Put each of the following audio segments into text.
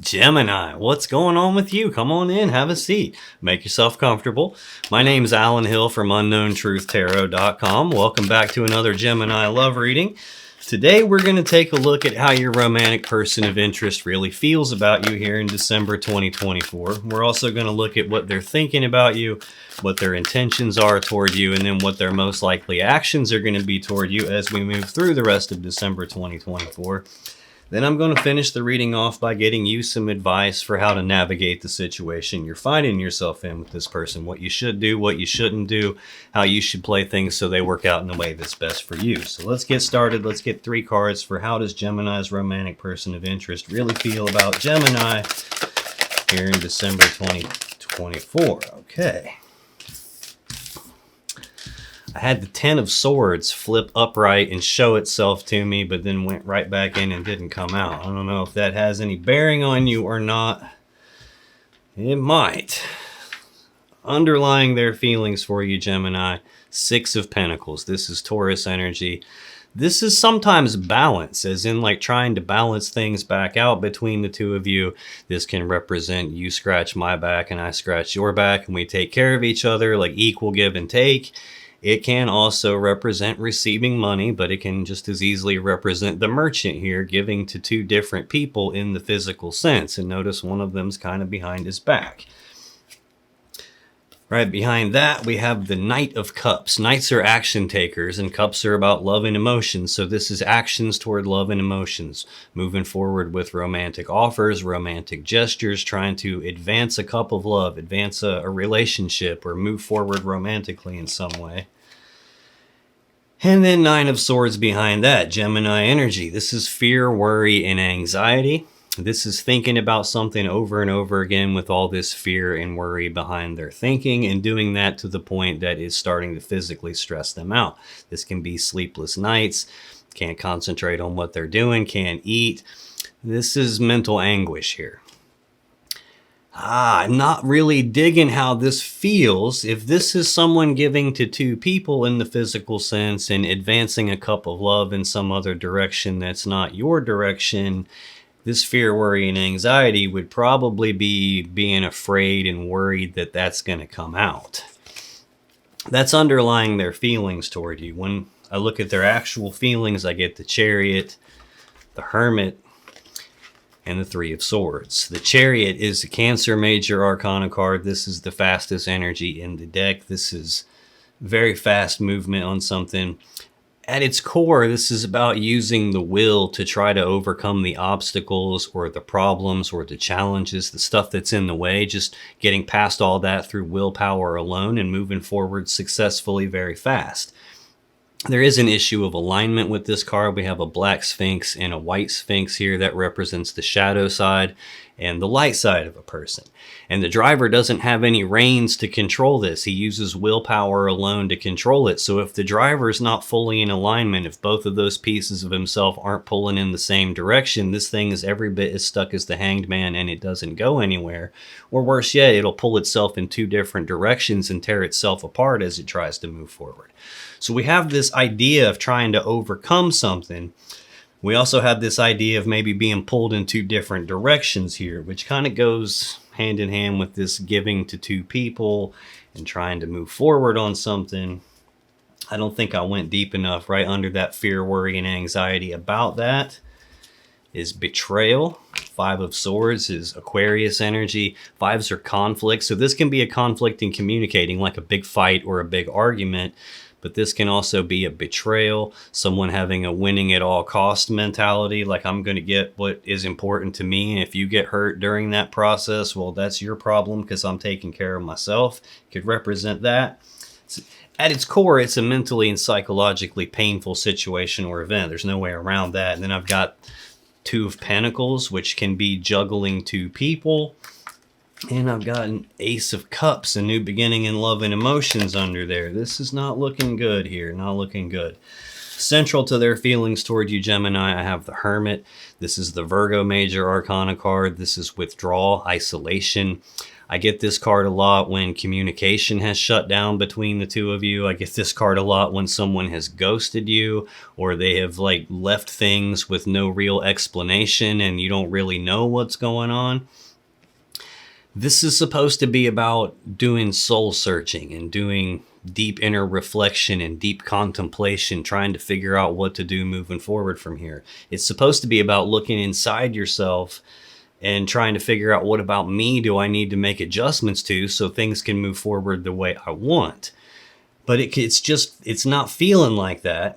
Gemini, what's going on with you? Come on in, have a seat, make yourself comfortable. My name's Alan Hill from UnknownTruthTarot.com. Welcome back to another Gemini love reading. Today we're going to take a look at how your romantic person of interest really feels about you here in December 2024. We're also going to look at what they're thinking about you, what their intentions are toward you, and then what their most likely actions are going to be toward you as we move through the rest of December 2024. Then I'm going to finish the reading off by getting you some advice for how to navigate the situation you're finding yourself in with this person, what you should do, what you shouldn't do, how you should play things so they work out in the way that's best for you. So let's get started. Let's get 3 cards for how does Gemini's romantic person of interest really feel about Gemini here in December 2024. Okay. I had the 10 of Swords flip upright and show itself to me, but then went right back in and didn't come out. I don't know if that has any bearing on you or not. It might. Underlying their feelings for you, Gemini, 6 of Pentacles. This is Taurus energy. This is sometimes balance, as in like trying to balance things back out between the two of you. This can represent you scratch my back and I scratch your back and we take care of each other, like equal give and take. It can also represent receiving money, but it can just as easily represent the merchant here giving to 2 different people in the physical sense. And notice one of them's kind of behind his back. Right behind that, we have the Knight of Cups. Knights are action takers and cups are about love and emotions. So this is actions toward love and emotions. Moving forward with romantic offers, romantic gestures, trying to advance a cup of love, advance a relationship, or move forward romantically in some way. And then 9 of Swords behind that, Gemini energy. This is fear, worry, and anxiety. This is thinking about something over and over again with all this fear and worry behind their thinking and doing that to the point that it's starting to physically stress them out. This can be sleepless nights, can't concentrate on what they're doing, can't eat. This is mental anguish here. I'm not really digging how this feels. If this is someone giving to 2 people in the physical sense and advancing a cup of love in some other direction that's not your direction, this fear, worry, and anxiety would probably be being afraid and worried that that's going to come out. That's underlying their feelings toward you. When I look at their actual feelings, I get the Chariot, the Hermit, and the 3 of Swords. The Chariot is a Cancer Major Arcana card. This is the fastest energy in the deck. This is very fast movement on something. At its core, this is about using the will to try to overcome the obstacles or the problems or the challenges, the stuff that's in the way, just getting past all that through willpower alone and moving forward successfully very fast. There is an issue of alignment with this card. We have a black Sphinx and a white Sphinx here that represents the shadow side and the light side of a person. And the driver doesn't have any reins to control this. He uses willpower alone to control it. So if the driver's not fully in alignment, if both of those pieces of himself aren't pulling in the same direction, this thing is every bit as stuck as the Hanged Man and it doesn't go anywhere. Or worse yet, it'll pull itself in 2 different directions and tear itself apart as it tries to move forward. So we have this idea of trying to overcome something. We also have this idea of maybe being pulled in 2 different directions here, which kind of goes hand in hand with this giving to 2 people and trying to move forward on something. I don't think I went deep enough. Right under that fear, worry, and anxiety about that is betrayal. 5 of Swords is Aquarius energy. 5s are conflict. So this can be a conflict in communicating, like a big fight or a big argument. But this can also be a betrayal, someone having a winning at all cost mentality, like I'm going to get what is important to me. And if you get hurt during that process, well, that's your problem because I'm taking care of myself. It could represent that. At its core, it's a mentally and psychologically painful situation or event. There's no way around that. And then I've got 2 of Pentacles, which can be juggling 2 people. And I've got an Ace of Cups, a new beginning in love and emotions under there. This is not looking good here, not looking good. Central to their feelings toward you, Gemini, I have the Hermit. This is the Virgo Major Arcana card. This is withdrawal, isolation. I get this card a lot when communication has shut down between the two of you. I get this card a lot when someone has ghosted you, or they have like left things with no real explanation and you don't really know what's going on. This is supposed to be about doing soul searching and doing deep inner reflection and deep contemplation, trying to figure out what to do moving forward from here. It's supposed to be about looking inside yourself and trying to figure out, what about me do I need to make adjustments to so things can move forward the way I want. But it's not feeling like that.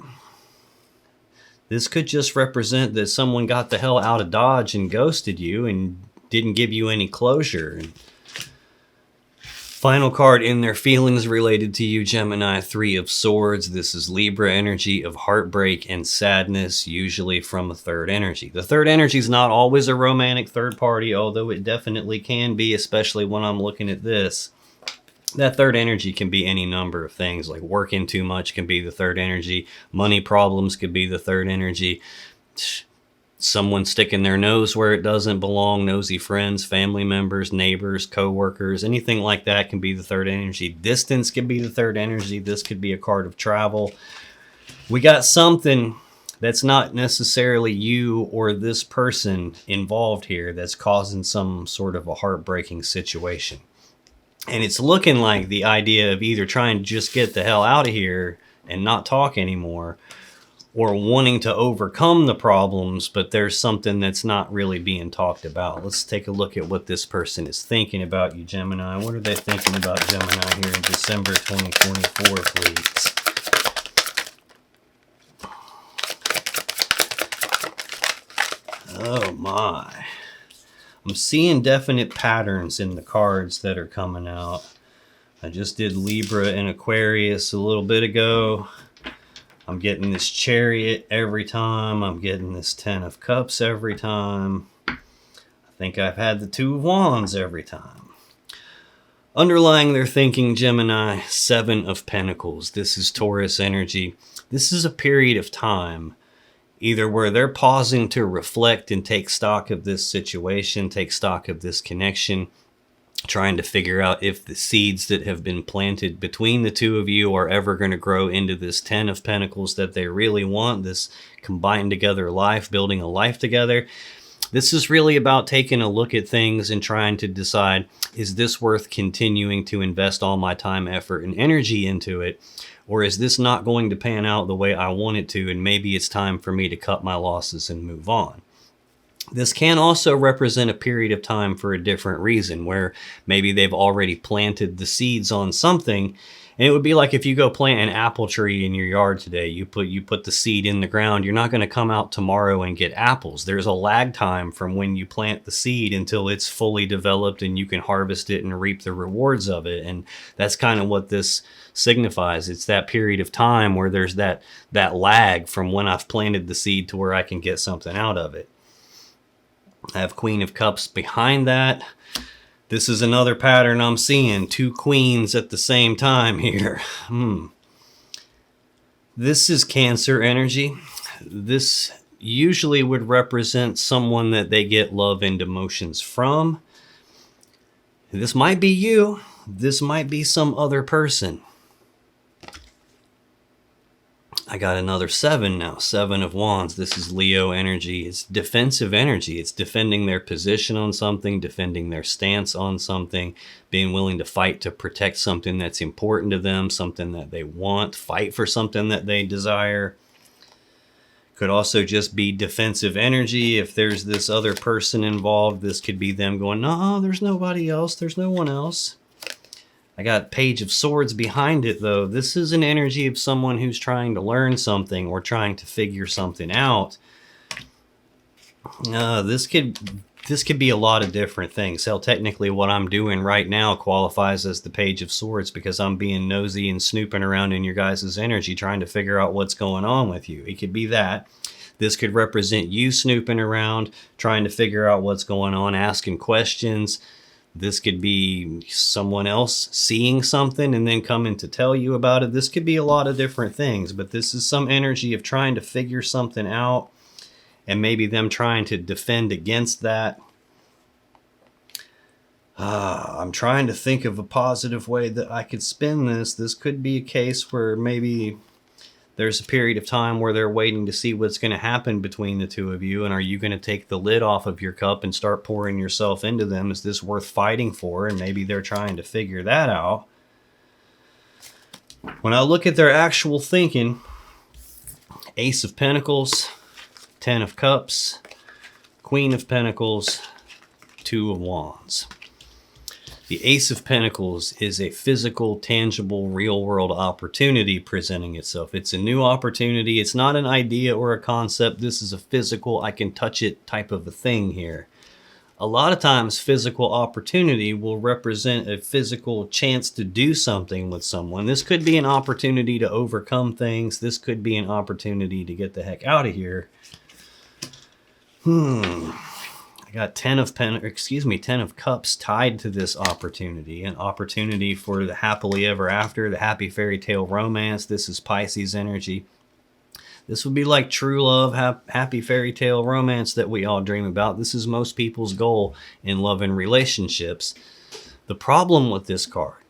This could just represent that someone got the hell out of Dodge and ghosted you and didn't give you any closure. And final card in their feelings related to you, Gemini, Three of Swords. This is Libra energy of heartbreak and sadness, usually from a third energy. The third energy is not always a romantic third party, although it definitely can be, especially when I'm looking at this. That third energy can be any number of things, like working too much can be the third energy. Money problems could be the third energy. Someone sticking their nose where it doesn't belong, nosy friends, family members, neighbors, co-workers, anything like that can be the third energy. Distance can be the third energy. This could be a card of travel. We got something that's not necessarily you or this person involved here that's causing some sort of a heartbreaking situation. And it's looking like the idea of either trying to just get the hell out of here and not talk anymore, or wanting to overcome the problems, but there's something that's not really being talked about. Let's take a look at what this person is thinking about you, Gemini. What are they thinking about Gemini here in December 2024, please? Oh my. I'm seeing definite patterns in the cards that are coming out. I just did Libra and Aquarius a little bit ago. I'm getting this Chariot every time. I'm getting this Ten of Cups every time. I think I've had the Two of Wands every time. Underlying their thinking, Gemini, Seven of Pentacles. This is Taurus energy. This is a period of time, either where they're pausing to reflect and take stock of this situation, take stock of this connection, trying to figure out if the seeds that have been planted between the two of you are ever going to grow into this Ten of Pentacles that they really want, this combined together life, building a life together. This is really about taking a look at things and trying to decide, is this worth continuing to invest all my time, effort, and energy into it? Or is this not going to pan out the way I want it to, and maybe it's time for me to cut my losses and move on? This can also represent a period of time for a different reason, where maybe they've already planted the seeds on something. And it would be like if you go plant an apple tree in your yard today, you put the seed in the ground, you're not going to come out tomorrow and get apples. There's a lag time from when you plant the seed until it's fully developed and you can harvest it and reap the rewards of it. And that's kind of what this signifies. It's that period of time where there's that lag from when I've planted the seed to where I can get something out of it. I have Queen of Cups behind that. This is another pattern I'm seeing. Two queens at the same time here. This is Cancer energy. This usually would represent someone that they get love and emotions from. This might be you. This might be some other person. I got another seven now, Seven of Wands. This is Leo energy. It's defensive energy. It's defending their position on something, defending their stance on something, being willing to fight to protect something that's important to them, something that they want, fight for something that they desire. Could also just be defensive energy. If there's this other person involved, this could be them going, no, there's nobody else. There's no one else. I got Page of Swords behind it, though. This is an energy of someone who's trying to learn something or trying to figure something out. This could be a lot of different things. Hell, technically what I'm doing right now qualifies as the Page of Swords because I'm being nosy and snooping around in your guys' energy, trying to figure out what's going on with you. It could be that. This could represent you snooping around, trying to figure out what's going on, asking questions. This could be someone else seeing something and then coming to tell you about it. This could be a lot of different things, but this is some energy of trying to figure something out and maybe them trying to defend against that. I'm trying to think of a positive way that I could spin this. This could be a case where maybe there's a period of time where they're waiting to see what's going to happen between the two of you. And are you going to take the lid off of your cup and start pouring yourself into them? Is this worth fighting for? And maybe they're trying to figure that out. When I look at their actual thinking, Ace of Pentacles, 10 of Cups, Queen of Pentacles, 2 of Wands. The Ace of Pentacles is a physical, tangible, real-world opportunity presenting itself. It's a new opportunity. It's not an idea or a concept. This is a physical, I can touch it type of a thing here. A lot of times, physical opportunity will represent a physical chance to do something with someone. This could be an opportunity to overcome things. This could be an opportunity to get the heck out of here. I got 10 of Cups tied to this opportunity. An opportunity for the happily ever after, the happy fairy tale romance. This is Pisces energy. This would be like true love, happy fairy tale romance that we all dream about. This is most people's goal in love and relationships. The problem with this card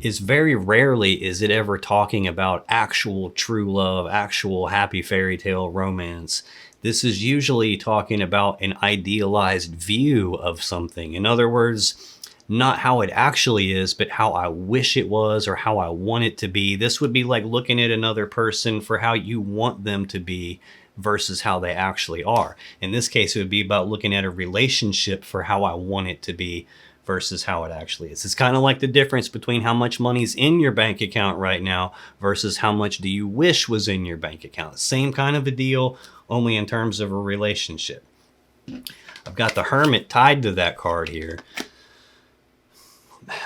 is very rarely is it ever talking about actual true love, actual happy fairy tale romance. This is usually talking about an idealized view of something. In other words, not how it actually is, but how I wish it was or how I want it to be. This would be like looking at another person for how you want them to be versus how they actually are. In this case, it would be about looking at a relationship for how I want it to be versus how it actually is. It's kind of like the difference between how much money's in your bank account right now versus how much do you wish was in your bank account. Same kind of a deal, only in terms of a relationship. I've got the Hermit tied to that card here.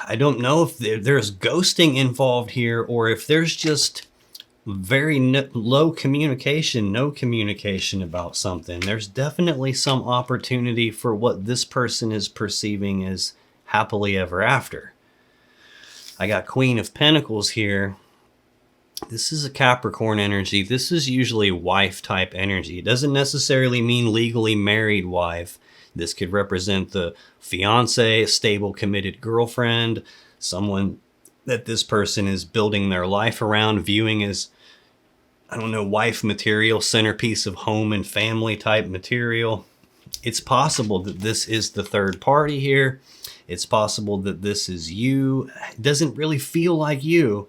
I don't know if there's ghosting involved here or if there's just very low communication, no communication about something. There's definitely some opportunity for what this person is perceiving as happily ever after. I got Queen of Pentacles here. This is a Capricorn energy. This is usually wife type energy. It doesn't necessarily mean legally married wife. This could represent the fiance, a stable, committed girlfriend, someone that this person is building their life around, viewing as, I don't know, wife material, centerpiece of home and family type material. It's possible that this is the third party here. It's possible that this is you. It doesn't really feel like you.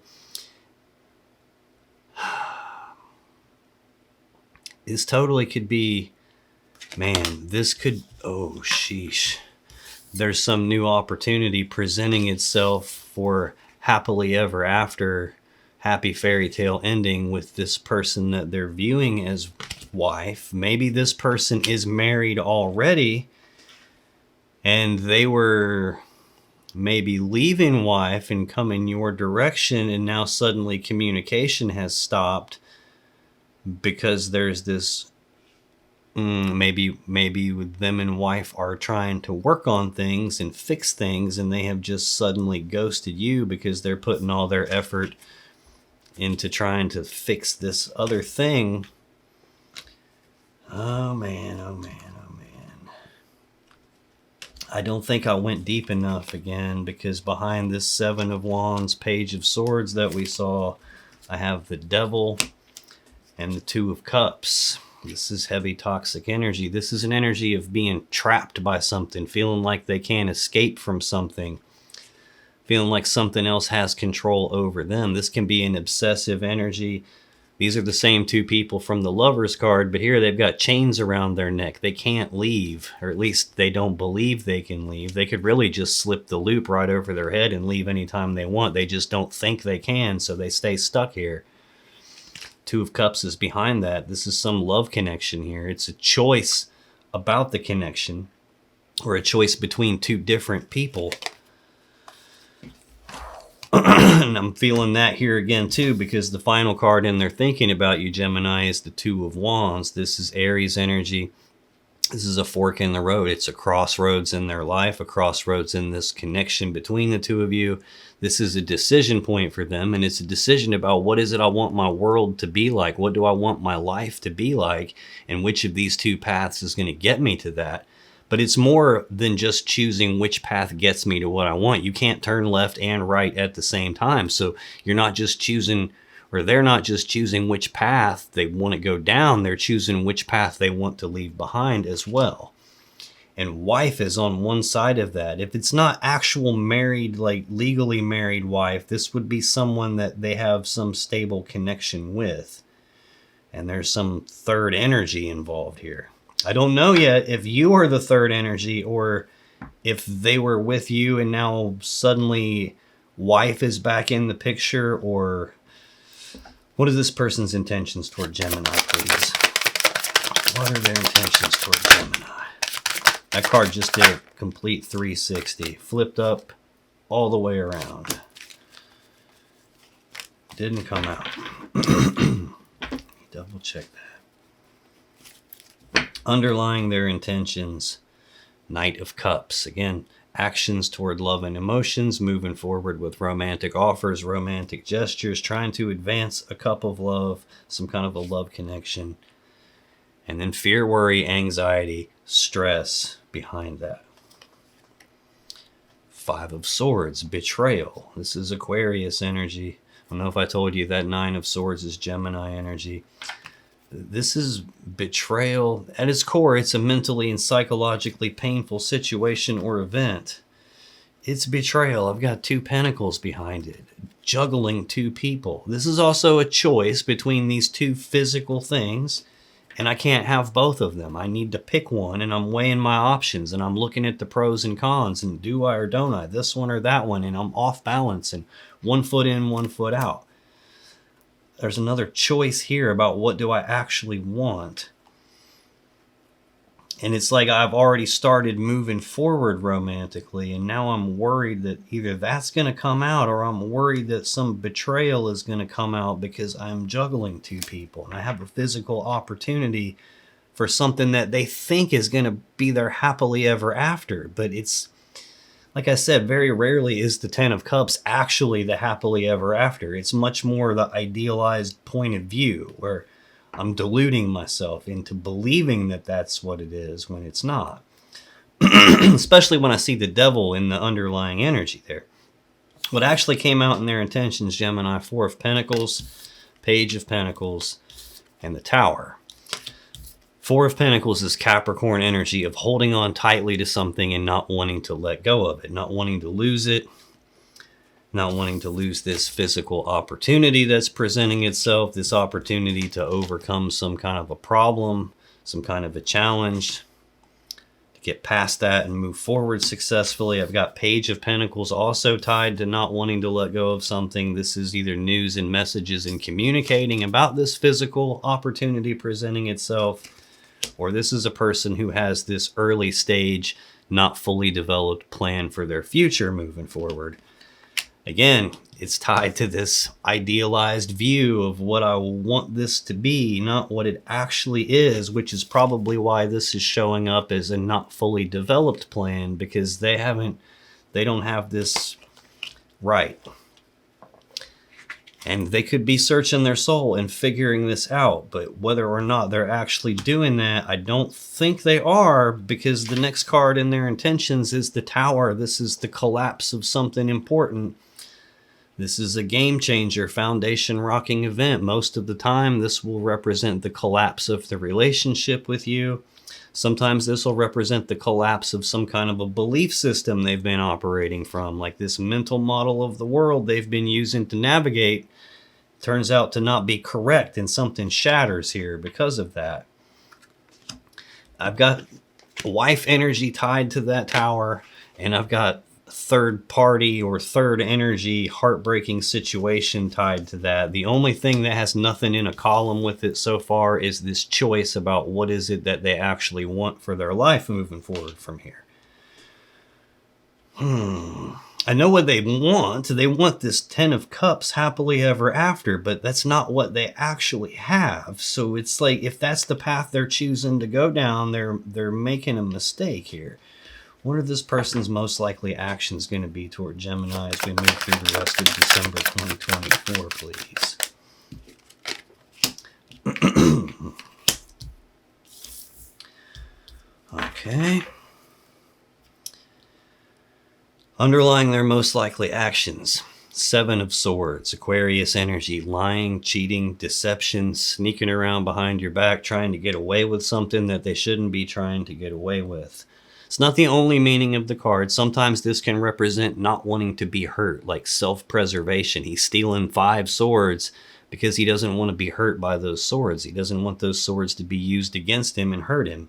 This totally could be, man, this could, oh, sheesh. There's some new opportunity presenting itself for happily ever after, happy fairy tale ending with this person that they're viewing as wife. Maybe this person is married already and they were maybe leaving wife and coming your direction, and now suddenly communication has stopped because there's this maybe them and wife are trying to work on things and fix things, and they have just suddenly ghosted you because they're putting all their effort into trying to fix this other thing. Oh man, oh man, oh man. I don't think I went deep enough again, because behind this Seven of Wands, Page of Swords that we saw, I have the Devil and the Two of Cups. This is heavy toxic energy. This is an energy of being trapped by something, feeling like they can't escape from something, feeling like something else has control over them. This can be an obsessive energy. These are the same two people from the Lovers card, but here they've got chains around their neck. They can't leave, or at least they don't believe they can leave. They could really just slip the loop right over their head and leave anytime they want. They just don't think they can, so they stay stuck here. Two of Cups is behind that. This is some love connection here. It's a choice about the connection, or a choice between two different people. And I'm feeling that here again too, because the final card in their thinking about you, Gemini, is the Two of Wands. This is Aries energy. This is a fork in the road. It's a crossroads in their life, a crossroads in this connection between the two of you. This is a decision point for them, and it's a decision about what is it I want my world to be like? What do I want my life to be like? And which of these two paths is going to get me to that? But it's more than just choosing which path gets me to what I want. You can't turn left and right at the same time. So you're not just choosing, or they're not just choosing which path they want to go down, they're choosing which path they want to leave behind as well. And wife is on one side of that. If it's not actual married, like legally married wife, this would be someone that they have some stable connection with. And there's some third energy involved here. I don't know yet if you are the third energy or if they were with you and now suddenly wife is back in the picture, or what are this person's intentions toward Gemini, please? What are their intentions toward Gemini? That card just did a complete 360. Flipped up all the way around. Didn't come out. Double check that. Underlying their intentions, Knight of Cups. Again, actions toward love and emotions, moving forward with romantic offers, romantic gestures, trying to advance a cup of love, some kind of a love connection. And then fear, worry, anxiety, stress behind that. Five of Swords, betrayal. This is Aquarius energy. I don't know if I told you that Nine of Swords is Gemini energy. This is betrayal. At its core, it's a mentally and psychologically painful situation or event. It's betrayal. I've got two pentacles behind it. Juggling two people. This is also a choice between these two physical things, and I can't have both of them. I need to pick one, and I'm weighing my options, and I'm looking at the pros and cons, and do I or don't I? This one or that one, and I'm off balance, and 1 foot in, 1 foot out. There's another choice here about what do I actually want. And it's like I've already started moving forward romantically, and now I'm worried that either that's going to come out, or I'm worried that some betrayal is going to come out because I'm juggling two people and I have a physical opportunity for something that they think is going to be their happily ever after. But it's, like I said, very rarely is the Ten of Cups actually the happily ever after. It's much more the idealized point of view where I'm deluding myself into believing that that's what it is when it's not. Especially when I see the devil in the underlying energy there. What actually came out in their intentions, Gemini, Four of Pentacles, Page of Pentacles, and the Tower. Four of Pentacles is Capricorn energy of holding on tightly to something and not wanting to let go of it, not wanting to lose it, not wanting to lose this physical opportunity that's presenting itself, this opportunity to overcome some kind of a problem, some kind of a challenge, to get past that and move forward successfully. I've got Page of Pentacles also tied to not wanting to let go of something. This is either news and messages and communicating about this physical opportunity presenting itself, or this is a person who has this early stage, not fully developed plan for their future moving forward. Again, it's tied to this idealized view of what I want this to be, not what it actually is, which is probably why this is showing up as a not fully developed plan, because they don't have this right. And they could be searching their soul and figuring this out, but whether or not they're actually doing that, I don't think they are, because the next card in their intentions is the Tower. This is the collapse of something important. This is a game changer, foundation rocking event. Most of the time, this will represent the collapse of the relationship with you. Sometimes this will represent the collapse of some kind of a belief system they've been operating from, like this mental model of the world they've been using to navigate turns out to not be correct, and something shatters here because of that. I've got wife energy tied to that Tower, and I've got third party or third energy heartbreaking situation tied to that. The only thing that has nothing in a column with it so far is this choice about what is it that they actually want for their life moving forward from here. I know what they want. They want this 10 of Cups happily ever after, but that's not what they actually have. So it's like, if that's the path they're choosing to go down, they're making a mistake here. What are this person's most likely actions going to be toward Gemini as we move through the rest of December 2024, please? Okay. Underlying their most likely actions, 7 of Swords, Aquarius energy, lying, cheating, deception, sneaking around behind your back, trying to get away with something that they shouldn't be trying to get away with. It's not the only meaning of the card. Sometimes this can represent not wanting to be hurt, like self-preservation. He's stealing 5 swords because he doesn't want to be hurt by those swords. He doesn't want those swords to be used against him and hurt him.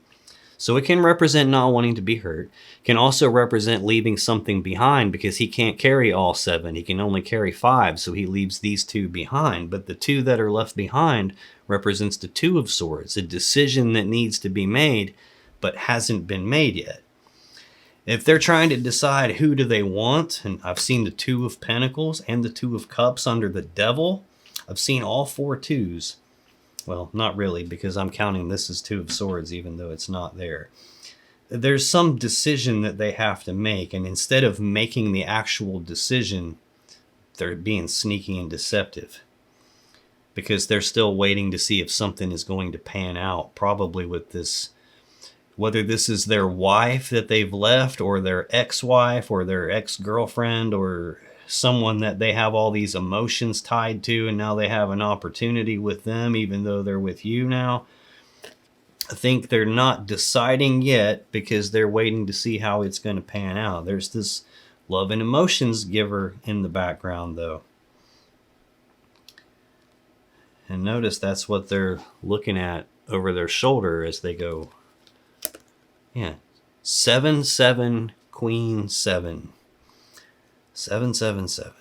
So it can represent not wanting to be hurt. It can also represent leaving something behind because he can't carry all 7. He can only carry 5, so he leaves these 2 behind. But the 2 that are left behind represents the 2 of Swords, a decision that needs to be made but hasn't been made yet. If they're trying to decide who do they want, and I've seen the 2 of Pentacles and the 2 of Cups under the Devil, I've seen all 4 2s. Well, not really, because I'm counting this as 2 of Swords, even though it's not there. There's some decision that they have to make, and instead of making the actual decision, they're being sneaky and deceptive. Because they're still waiting to see if something is going to pan out, probably with this, whether this is their wife that they've left, or their ex-wife, or their ex-girlfriend, or someone that they have all these emotions tied to, and now they have an opportunity with them even though they're with you now. I think they're not deciding yet because they're waiting to see how it's going to pan out. There's this love and emotions giver in the background though. And notice that's what they're looking at over their shoulder as they go. Yeah. 7, 7, Queen, 7. 777.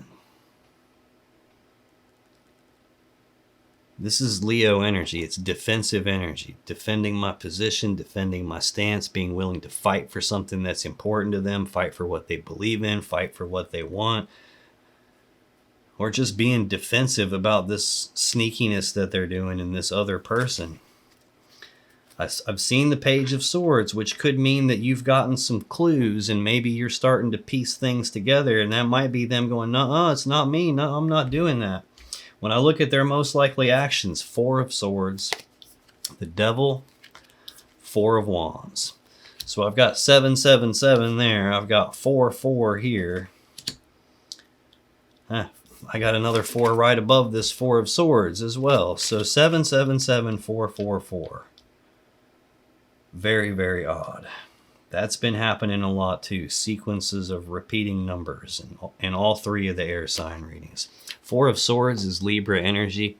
This is Leo energy. It's defensive energy. Defending my position, defending my stance, being willing to fight for something that's important to them, fight for what they believe in, fight for what they want, or just being defensive about this sneakiness that they're doing in this other person. I've seen the Page of Swords, which could mean that you've gotten some clues and maybe you're starting to piece things together, and that might be them going, no, it's not me. No, I'm not doing that. When I look at their most likely actions, 4 of Swords, the Devil, 4 of Wands. So I've got 777 there. I've got 4 here. I got another 4 right above this 4 of Swords as well. So 777, 4. Very, very odd. That's been happening a lot too. Sequences of repeating numbers in all 3 of the air sign readings. 4 of Swords is Libra energy.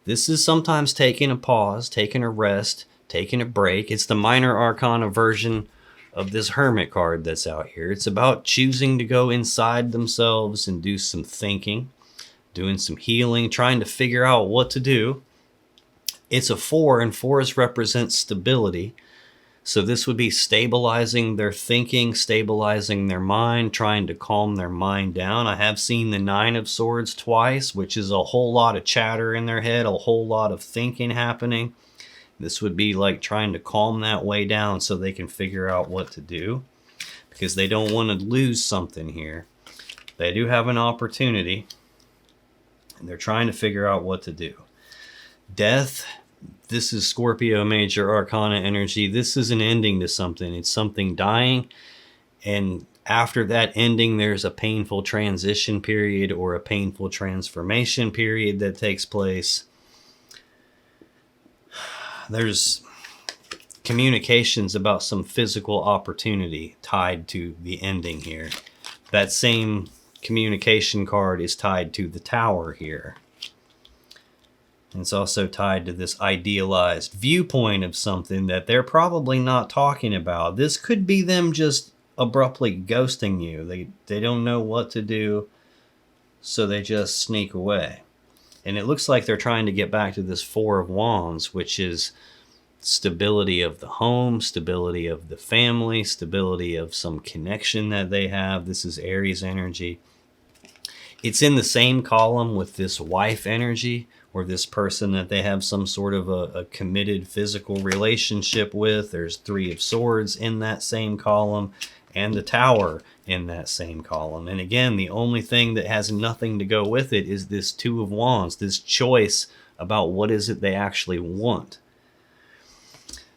This is sometimes taking a pause, taking a rest, taking a break. It's the minor arcana version of this Hermit card that's out here. It's about choosing to go inside themselves and do some thinking, doing some healing, trying to figure out what to do. It's a 4, and 4s represent stability. So this would be stabilizing their thinking, stabilizing their mind, trying to calm their mind down. I have seen the 9 of Swords twice, which is a whole lot of chatter in their head, a whole lot of thinking happening. This would be like trying to calm that way down so they can figure out what to do, because they don't want to lose something here. They do have an opportunity, and they're trying to figure out what to do. Death. This is Scorpio Major Arcana energy. This is an ending to something. It's something dying. And after that ending, there's a painful transition period or a painful transformation period that takes place. There's communications about some physical opportunity tied to the ending here. That same communication card is tied to the Tower here. And it's also tied to this idealized viewpoint of something that they're probably not talking about. This could be them just abruptly ghosting you. They don't know what to do, so they just sneak away. And it looks like they're trying to get back to this 4 of Wands, which is stability of the home, stability of the family, stability of some connection that they have. This is Aries energy. It's in the same column with this wife energy, or this person that they have some sort of a committed physical relationship with. There's Three of Swords in that same column, and the Tower in that same column. And again, the only thing that has nothing to go with it is this Two of Wands, this choice about what is it they actually want.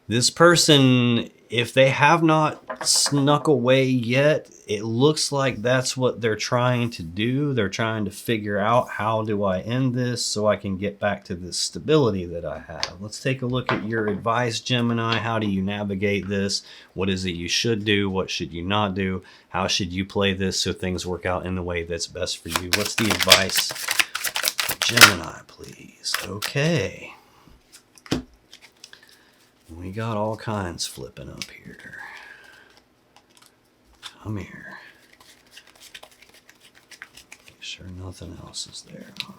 This person, if they have not snuck away yet, it looks like that's what they're trying to do. They're trying to figure out, how do I end this so I can get back to this stability that I have. Let's take a look at your advice, Gemini. How do you navigate this? What is it you should do? What should you not do? How should you play this so things work out in the way that's best for you? What's the advice, Gemini, please? Okay. We got all kinds flipping up here. Come here. Make sure nothing else is there. All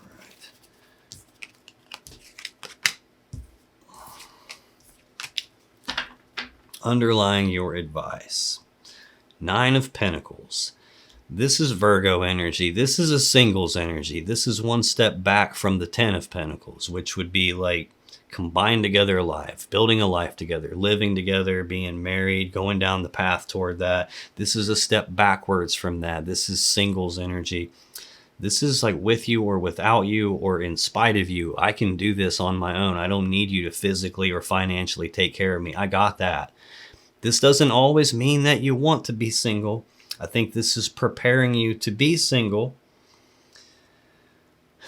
right. Underlying your advice. Nine of Pentacles. This is Virgo energy. This is a singles energy. This is one step back from the Ten of Pentacles, which would be like combined together life, building a life together, living together, being married, going down the path toward that. This is a step backwards from that. This is singles energy. This is like with you or without you or in spite of you. I can do this on my own. I don't need you to physically or financially take care of me. I got that. This doesn't always mean that you want to be single. I think this is preparing you to be single.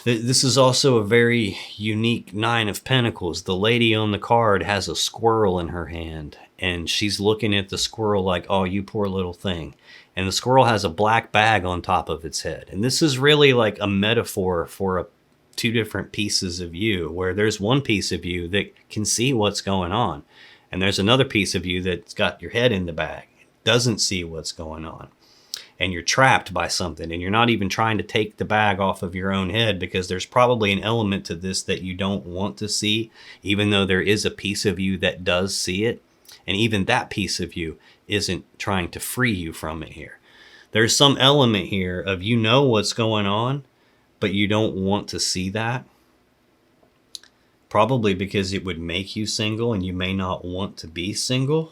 This is also a very unique Nine of Pentacles. The lady on the card has a squirrel in her hand, and she's looking at the squirrel like, oh, you poor little thing. And the squirrel has a black bag on top of its head. And this is really like a metaphor for two different pieces of you, where there's one piece of you that can see what's going on, and there's another piece of you that's got your head in the bag, doesn't see what's going on. And you're trapped by something, and you're not even trying to take the bag off of your own head, because there's probably an element to this that you don't want to see, even though there is a piece of you that does see it. And even that piece of you isn't trying to free you from it here. There's some element here of, you know what's going on, but you don't want to see that. Probably because it would make you single, and you may not want to be single.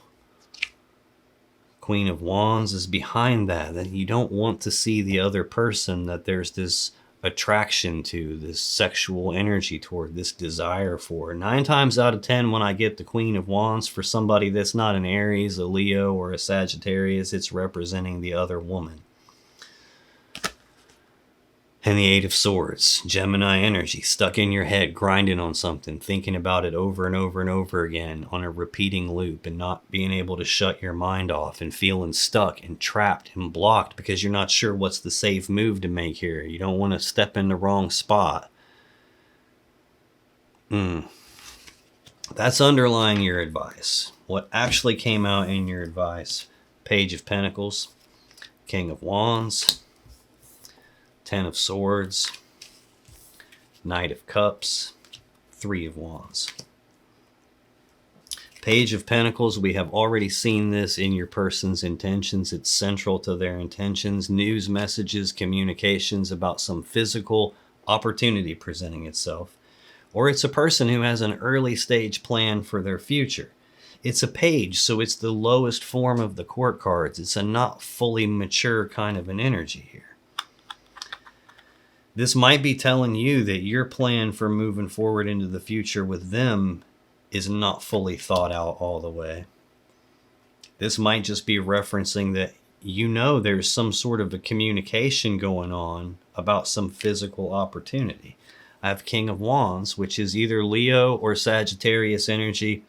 Queen of Wands is behind that you don't want to see the other person, that there's this attraction to, this sexual energy toward, this desire for. 9 times out of 10 when I get the Queen of Wands for somebody that's not an Aries, a Leo, or a Sagittarius, it's representing the other woman. And the Eight of Swords, Gemini energy, stuck in your head, grinding on something, thinking about it over and over and over again on a repeating loop, and not being able to shut your mind off, and feeling stuck and trapped and blocked because you're not sure what's the safe move to make here. You don't want to step in the wrong spot. That's underlying your advice. What actually came out in your advice: Page of Pentacles, King of Wands, Ten of Swords, Knight of Cups, Three of Wands. Page of Pentacles, we have already seen this in your person's intentions. It's central to their intentions. News, messages, communications about some physical opportunity presenting itself. Or it's a person who has an early stage plan for their future. It's a page, so it's the lowest form of the court cards. It's a not fully mature kind of an energy here. This might be telling you that your plan for moving forward into the future with them is not fully thought out all the way. This might just be referencing that you know there's some sort of a communication going on about some physical opportunity. I have King of Wands, which is either Leo or Sagittarius energy.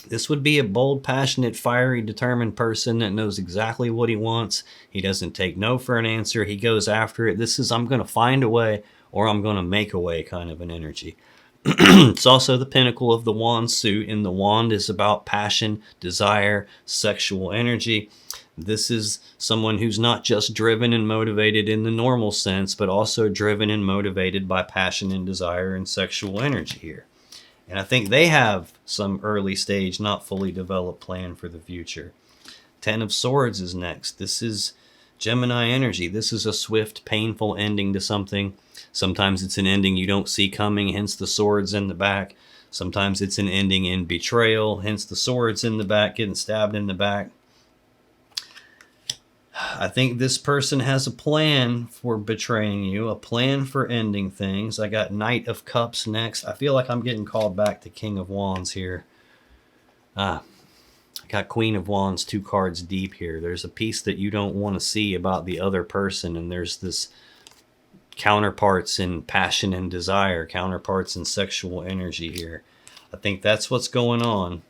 This would be a bold, passionate, fiery, determined person that knows exactly what he wants. He doesn't take no for an answer. He goes after it. This is, I'm going to find a way, or I'm going to make a way kind of an energy. It's also the pinnacle of the wand suit, and the wand is about passion, desire, sexual energy. This is someone who's not just driven and motivated in the normal sense, but also driven and motivated by passion and desire and sexual energy here. And I think they have some early stage, not fully developed plan for the future. 10 of Swords is next. This is Gemini energy. This is a swift, painful ending to something. Sometimes it's an ending you don't see coming, hence the swords in the back. Sometimes it's an ending in betrayal, hence the swords in the back, getting stabbed in the back. I think this person has a plan for betraying you, a plan for ending things. I got Knight of Cups next. I feel like I'm getting called back to King of Wands here. I got Queen of Wands 2 cards deep here. There's a piece that you don't want to see about the other person, and there's this counterparts in passion and desire, counterparts in sexual energy here. I think that's what's going on.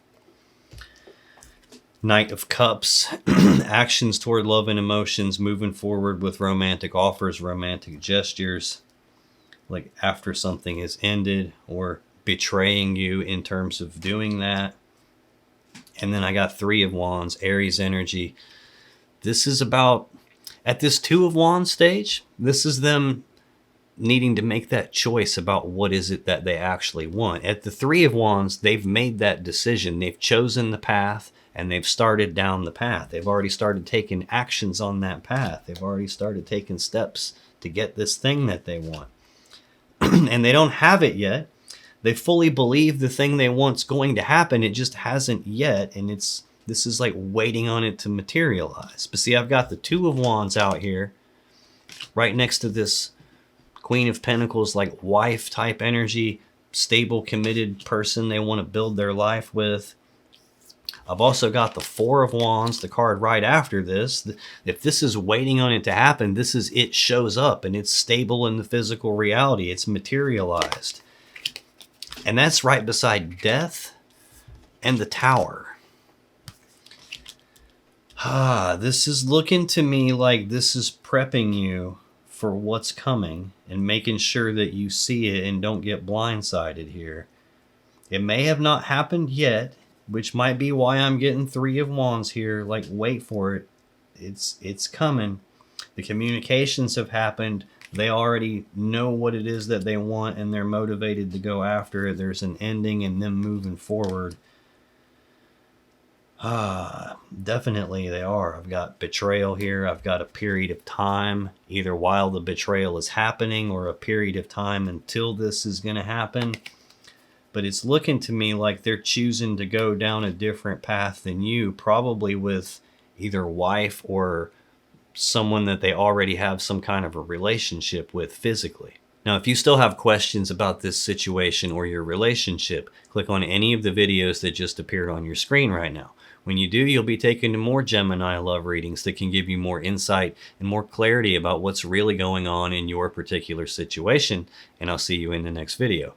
Knight of Cups, actions toward love and emotions, moving forward with romantic offers, romantic gestures, like after something has ended, or betraying you in terms of doing that. And then I got 3 of Wands, Aries energy. This is about, at this 2 of Wands stage, this is them needing to make that choice about what is it that they actually want. At the 3 of Wands, they've made that decision. They've chosen the path, and they've started down the path. They've already started taking actions on that path. They've already started taking steps to get this thing that they want. And they don't have it yet. They fully believe the thing they want's going to happen. It just hasn't yet. And this is like waiting on it to materialize. But see, I've got the 2 of Wands out here right next to this Queen of Pentacles, like wife type energy, stable, committed person they want to build their life with. I've also got the 4 of Wands, the card right after this. If this is waiting on it to happen, this is it shows up and it's stable in the physical reality. It's materialized. And that's right beside Death and the Tower. This is looking to me like this is prepping you for what's coming and making sure that you see it and don't get blindsided here. It may have not happened yet, which might be why I'm getting 3 of Wands here. Like, wait for it. It's coming. The communications have happened. They already know what it is that they want, and they're motivated to go after it. There's an ending and them moving forward. Definitely they are. I've got betrayal here. I've got a period of time, either while the betrayal is happening or a period of time until this is going to happen. But it's looking to me like they're choosing to go down a different path than you, probably with either wife or someone that they already have some kind of a relationship with physically. Now, if you still have questions about this situation or your relationship, click on any of the videos that just appeared on your screen right now. When you do, you'll be taken to more Gemini love readings that can give you more insight and more clarity about what's really going on in your particular situation. And I'll see you in the next video.